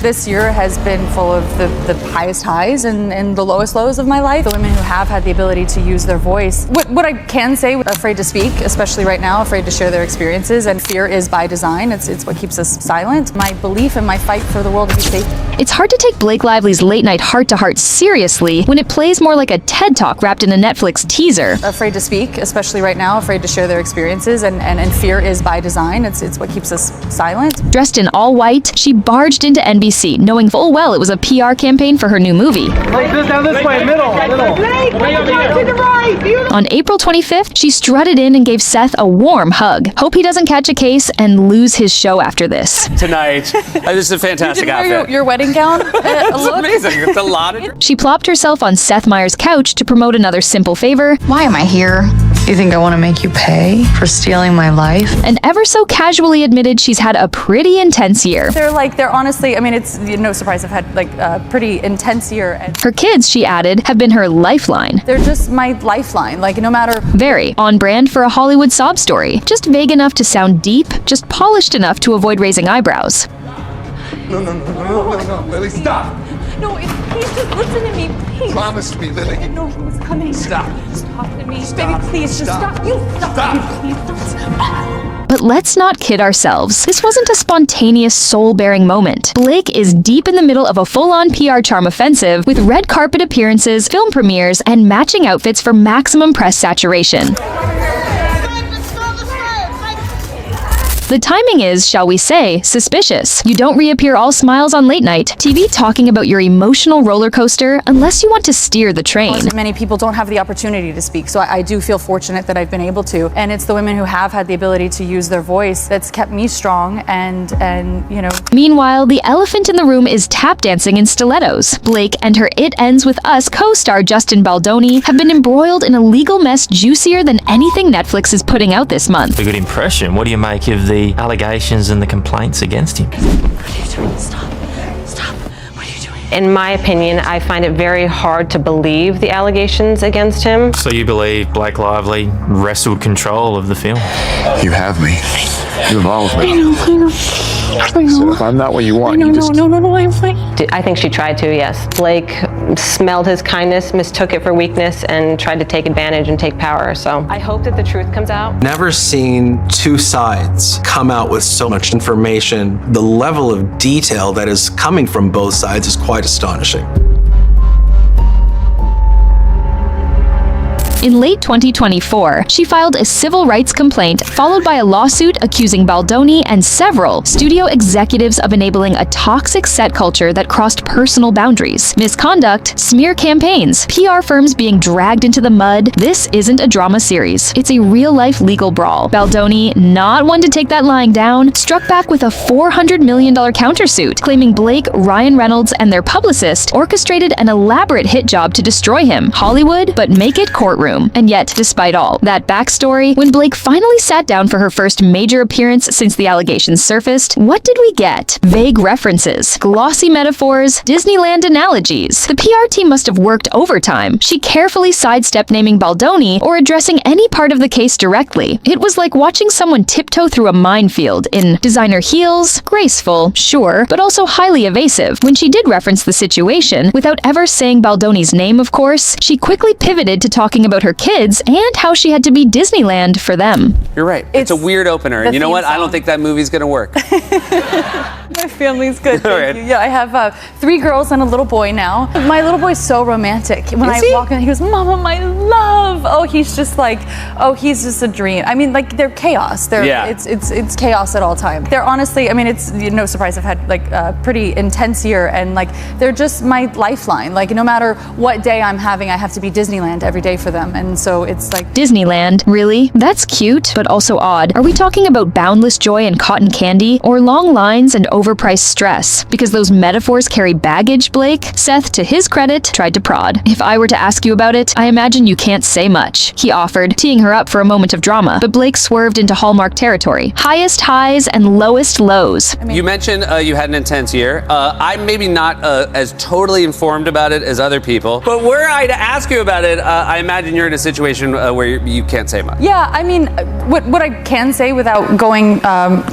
This year has been full of the highest highs and the lowest lows of my life. The women who have had the ability to use their voice. What I can say, afraid to speak, especially right now, afraid to share their experiences, and fear is by design. It's what keeps us silent. My belief and my fight for the world to be safe. It's hard to take Blake Lively's late-night heart-to-heart seriously when it plays more like a TED Talk wrapped in a Netflix teaser. Afraid to speak, especially right now, afraid to share their experiences, and fear is by design. It's what keeps us silent. Dressed in all white, she barged into NBC, knowing full well it was a PR campaign for her new movie. Down this way, middle. Blake, to the right. On April 25th, she strutted in and gave Seth a warm hug. Hope he doesn't catch a case and lose his show after this. Tonight, this is a fantastic You didn't wear outfit. your wedding gown? It's amazing. It's a lot of... She plopped herself on Seth Meyers' couch to promote another simple favor. Why am I here? You think I want to make you pay for stealing my life? And ever so casually admitted she's had a pretty intense year. They're honestly, I mean, it's no surprise I've had like a pretty intense year. And Her kids, she added, have been her lifeline. they're just my lifeline, like no matter. Very on brand for a Hollywood sob story. Just vague enough to sound deep, just polished enough to avoid raising eyebrows. No, Lily, stop. No, please just listen to me, please. Promise me, Lily. I know who's coming. Stop. Stop to me. Stop. Baby, please just stop. You stop. Stop. Please don't. But let's not kid ourselves. This wasn't a spontaneous, soul-bearing moment. Blake is deep in the middle of a full-on PR charm offensive with red carpet appearances, film premieres, and matching outfits for maximum press saturation. The timing is, shall we say, suspicious. You don't reappear all smiles on late night TV talking about your emotional roller coaster unless you want to steer the train. Many people don't have the opportunity to speak, so I do feel fortunate that I've been able to. And it's the women who have had the ability to use their voice that's kept me strong and you know. Meanwhile, the elephant in the room is tap dancing in stilettos. Blake and her It Ends With Us co-star Justin Baldoni have been embroiled in a legal mess juicier than anything Netflix is putting out this month. A good impression. What do you make of the allegations and the complaints against him? What are you doing? Stop. What are you doing? In my opinion, I find it very hard to believe the allegations against him. So you believe Blake Lively wrestled control of the film? You have me. You involve me. I know. So if I'm not what you want, you just... No, I'm fine. I think she tried to, yes. Blake smelled his kindness, mistook it for weakness, and tried to take advantage and take power. So I hope that the truth comes out. Never seen two sides come out with so much information. The level of detail that is coming from both sides is quite astonishing. In late 2024, she filed a civil rights complaint followed by a lawsuit accusing Baldoni and several studio executives of enabling a toxic set culture that crossed personal boundaries. Misconduct, smear campaigns, PR firms being dragged into the mud. This isn't a drama series. It's a real-life legal brawl. Baldoni, not one to take that lying down, struck back with a $400 million countersuit, claiming Blake, Ryan Reynolds, and their publicist orchestrated an elaborate hit job to destroy him. Hollywood, but make it courtroom. And yet, despite all that backstory, when Blake finally sat down for her first major appearance since the allegations surfaced, what did we get? Vague references, glossy metaphors, Disneyland analogies. The PR team must have worked overtime. She carefully sidestepped naming Baldoni or addressing any part of the case directly. It was like watching someone tiptoe through a minefield in designer heels, graceful, sure, but also highly evasive. When she did reference the situation, without ever saying Baldoni's name, of course, she quickly pivoted to talking about her kids and how she had to be Disneyland for them. You're right. It's a weird opener. And you know what? I don't think that movie's going to work. My family's good. Thank Right. you. Yeah, I have 3 girls and a little boy now. My little boy's so romantic. When Is I he? walk in, he goes, "Mama, my love." Oh, he's just like, oh, he's just a dream. I mean, like they're chaos. Yeah. It's chaos at all times. They're honestly, I mean, it's no surprise I've had like a pretty intense year, and like they're just my lifeline. Like no matter what day I'm having, I have to be Disneyland every day for them, and so it's like Disneyland? Really? That's cute, but also odd. Are we talking about boundless joy and cotton candy, or long lines and overpriced stress? Because those metaphors carry baggage, Blake? Seth, to his credit, tried to prod. If I were to ask you about it, I imagine you can't say much, he offered, teeing her up for a moment of drama, but Blake swerved into Hallmark territory. Highest highs and lowest lows. You mentioned you had an intense year. I'm maybe not as totally informed about it as other people, but were I to ask you about it, I imagine you're in a situation where you can't say much. Yeah, I mean, what I can say without going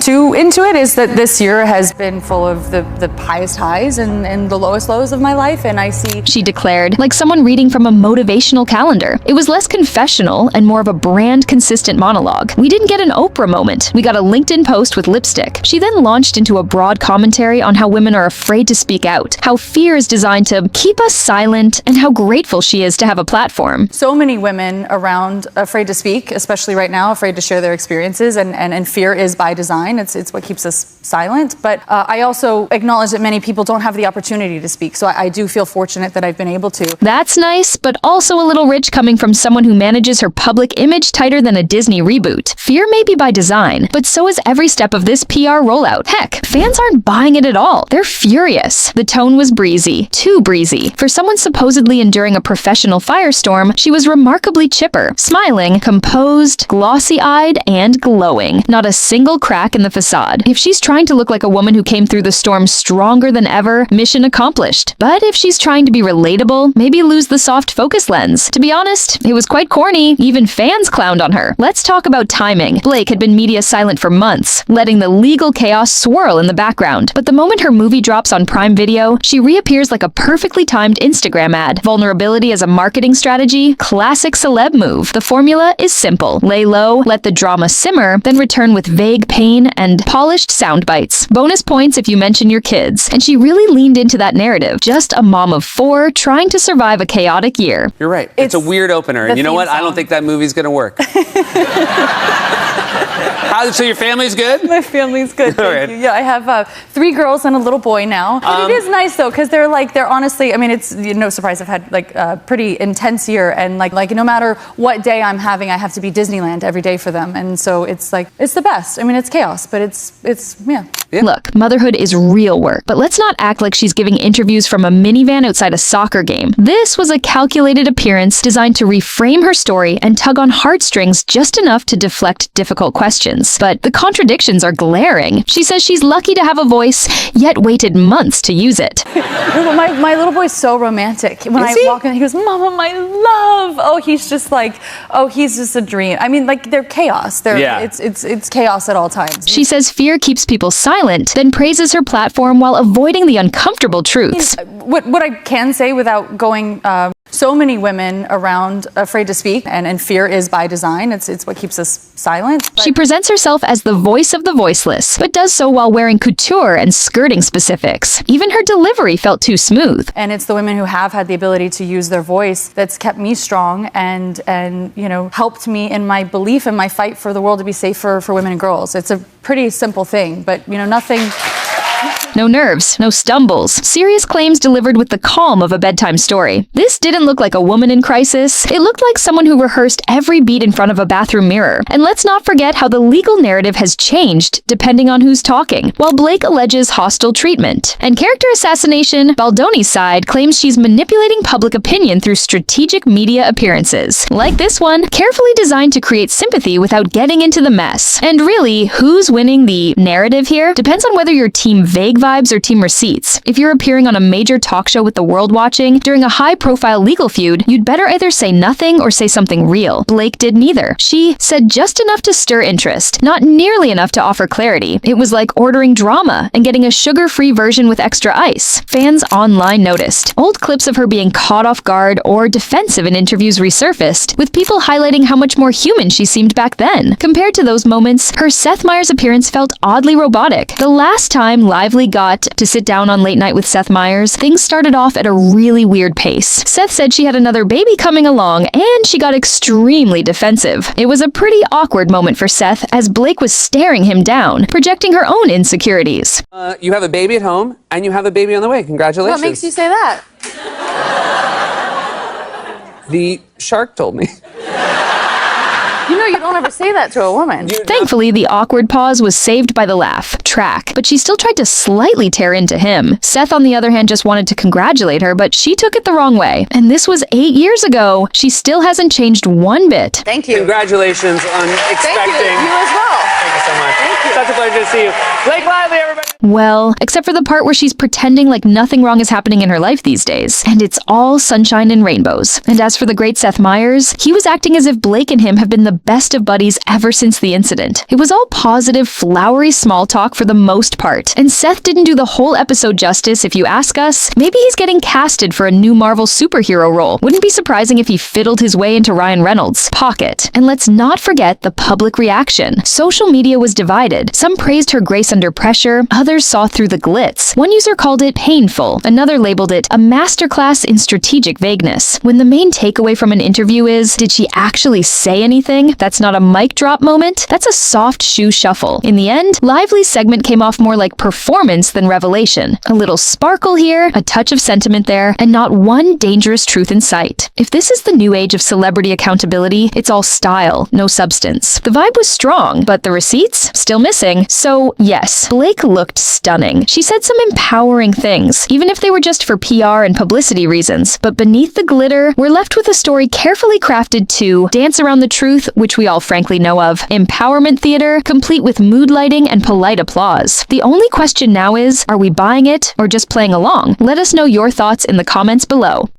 too into it is that this year has been been full of the highest highs and the lowest lows of my life, and I see... She declared, like someone reading from a motivational calendar. It was less confessional and more of a brand-consistent monologue. We didn't get an Oprah moment. We got a LinkedIn post with lipstick. She then launched into a broad commentary on how women are afraid to speak out, how fear is designed to keep us silent, and how grateful she is to have a platform. So many women around afraid to speak, especially right now, afraid to share their experiences, and fear is by design. It's what keeps us silent. But I also acknowledge that many people don't have the opportunity to speak, so I do feel fortunate that I've been able to. That's nice, but also a little rich coming from someone who manages her public image tighter than a Disney reboot. Fear may be by design, but so is every step of this PR rollout. Heck, fans aren't buying it at all. They're furious. The tone was breezy, too breezy. For someone supposedly enduring a professional firestorm, she was remarkably chipper, smiling, composed, glossy-eyed, and glowing. Not a single crack in the facade. If she's trying to look like a woman who came through the storm stronger than ever, mission accomplished. But if she's trying to be relatable, maybe lose the soft focus lens. To be honest, it was quite corny. Even fans clowned on her. Let's talk about timing. Blake had been media silent for months, letting the legal chaos swirl in the background. But the moment her movie drops on Prime Video, she reappears like a perfectly timed Instagram ad. Vulnerability as a marketing strategy? Classic celeb move. The formula is simple. Lay low, let the drama simmer, then return with vague pain and polished sound bites. Bonus points if you mention your kids. And she really leaned into that narrative. Just a mom of 4 trying to survive a chaotic year. You're right. It's a weird opener. And you know what? I don't think that movie's going to work. So your family's good? My family's good, thank you. Yeah, I have 3 girls and a little boy now. But it is nice though, because they're honestly, I mean, it's no surprise I've had like a pretty intense year, and like no matter what day I'm having, I have to be Disneyland every day for them. And so it's the best. I mean, it's chaos, but it's yeah. Look, motherhood is real work, but let's not act like she's giving interviews from a minivan outside a soccer game. This was a calculated appearance designed to reframe her story and tug on heartstrings just enough to deflect difficult questions. But the contradictions are glaring. She says she's lucky to have a voice, yet waited months to use it. My little boy's so romantic. When I walk in, he goes, "Mama, my love." Oh, he's just a dream. I mean, like, they're chaos. It's chaos at all times. She says fear keeps people silent, then praises her platform while avoiding the uncomfortable truths. What I can say without going, so many women around afraid to speak, and fear is by design. It's what keeps us silent. She presents herself as the voice of the voiceless, but does so while wearing couture and skirting specifics. Even her delivery felt too smooth. And it's the women who have had the ability to use their voice that's kept me strong and helped me in my belief and my fight for the world to be safer for women and girls. It's a pretty simple thing, but nothing... No nerves, no stumbles. Serious claims delivered with the calm of a bedtime story. This didn't look like a woman in crisis. It looked like someone who rehearsed every beat in front of a bathroom mirror. And let's not forget how the legal narrative has changed depending on who's talking. While Blake alleges hostile treatment and character assassination, Baldoni's side claims she's manipulating public opinion through strategic media appearances. Like this one, carefully designed to create sympathy without getting into the mess. And really, who's winning the narrative here depends on whether you're team vague vibes or team receipts. If you're appearing on a major talk show with the world watching during a high-profile legal feud, you'd better either say nothing or say something real. Blake did neither. She said just enough to stir interest, not nearly enough to offer clarity. It was like ordering drama and getting a sugar-free version with extra ice. Fans online noticed. Old clips of her being caught off guard or defensive in interviews resurfaced, with people highlighting how much more human she seemed back then. Compared to those moments, her Seth Meyers appearance felt oddly robotic. The last time Lively got to sit down on Late Night with Seth Meyers, things started off at a really weird pace. Seth said she had another baby coming along, and she got extremely defensive. It was a pretty awkward moment for Seth as Blake was staring him down, projecting her own insecurities. You have a baby at home, and you have a baby on the way. Congratulations. What makes you say that? The shark told me. You don't ever say that to a woman. Thankfully, the awkward pause was saved by the laugh track, but she still tried to slightly tear into him. Seth, on the other hand, just wanted to congratulate her, but she took it the wrong way. And this was 8 years ago. She still hasn't changed one bit. Thank you. Congratulations on expecting. Thank you. You as well. Thank you so much. Thank you. Such a pleasure to see you. Blake Lively, everybody. Well, except for the part where she's pretending like nothing wrong is happening in her life these days. And it's all sunshine and rainbows. And as for the great Seth Meyers, he was acting as if Blake and him have been the best of buddies ever since the incident. It was all positive, flowery small talk for the most part. And Seth didn't do the whole episode justice, if you ask us. Maybe he's getting casted for a new Marvel superhero role. Wouldn't be surprising if he fiddled his way into Ryan Reynolds' pocket. And let's not forget the public reaction. Social media was divided. Some praised her grace under pressure, others saw through the glitz. One user called it painful, another labeled it a masterclass in strategic vagueness. When the main takeaway from an interview is, did she actually say anything? That's not a mic drop moment, that's a soft shoe shuffle. In the end, Lively's segment came off more like performance than revelation. A little sparkle here, a touch of sentiment there, and not one dangerous truth in sight. If this is the new age of celebrity accountability, it's all style, no substance. The vibe was strong, but the receipts? Still missing. So yes, Blake looked stunning. She said some empowering things, even if they were just for PR and publicity reasons. But beneath the glitter, we're left with a story carefully crafted to dance around the truth, which we all frankly know of, empowerment theater, complete with mood lighting and polite applause. The only question now is, are we buying it or just playing along? Let us know your thoughts in the comments below.